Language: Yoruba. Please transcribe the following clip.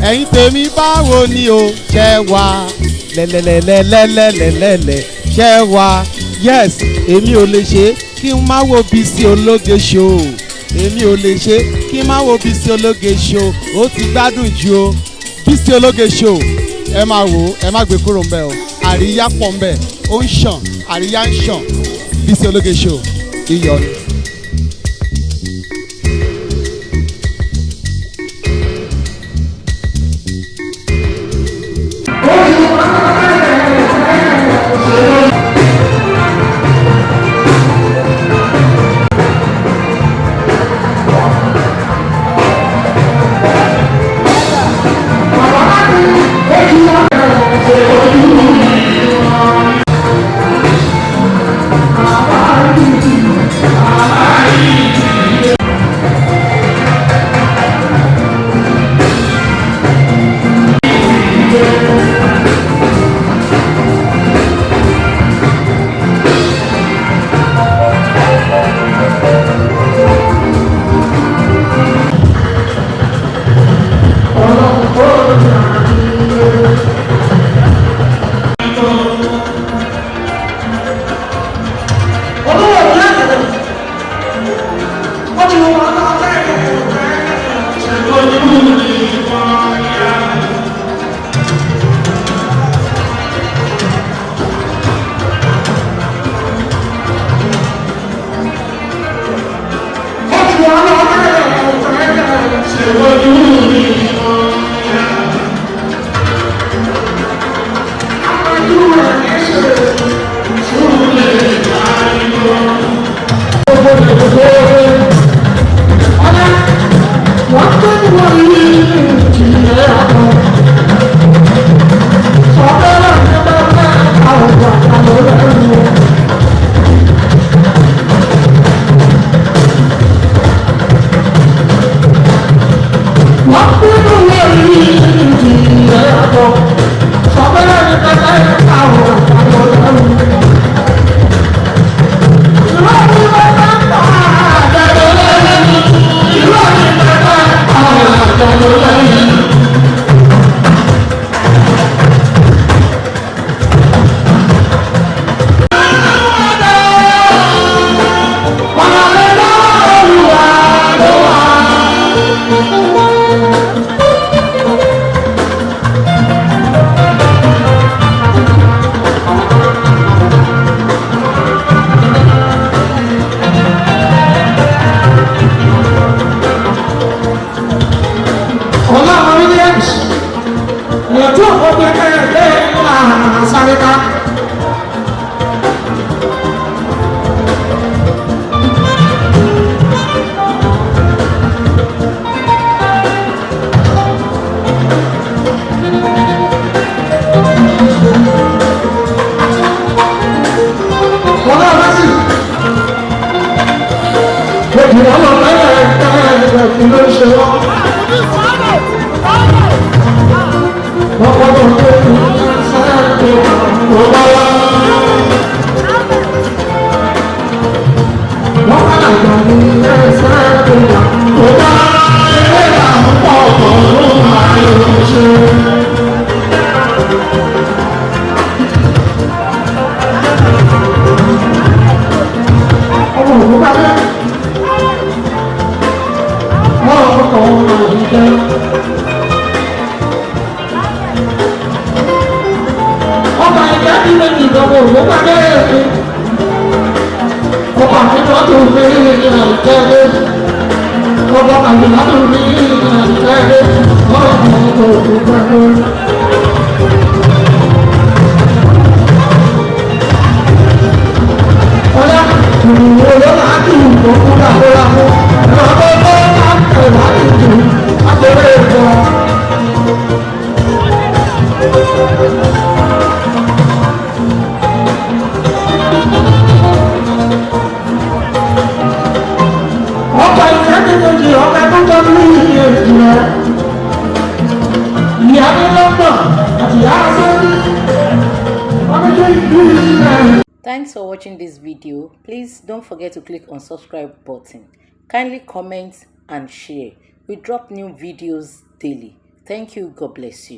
ẹ̀yin tèmi báwo ni o ṣẹ́ wá lẹ́lẹ́lẹ́lẹ́lẹ́lẹ́lẹ́ ṣẹ́ wá yes èmi ò lè ṣe kí n má wo Bisi Ologe Show èmi ò lè ṣe kí n má wo Bisi Ologe Show ó ti gbádùn jù o Bisi Ologe Show ẹ máa wò ó ẹ má gbé kúrò ńbẹ̀ o àríyá pọ̀ ńbẹ̀ ó ń ṣàn àríyá ń ṣàn Bisi Ologe Show iyọ̀ ni. Thanks for watching this video. Please don't forget to click on subscribe button. Kindly comment and share. We drop new videos daily. Thank you. God bless you.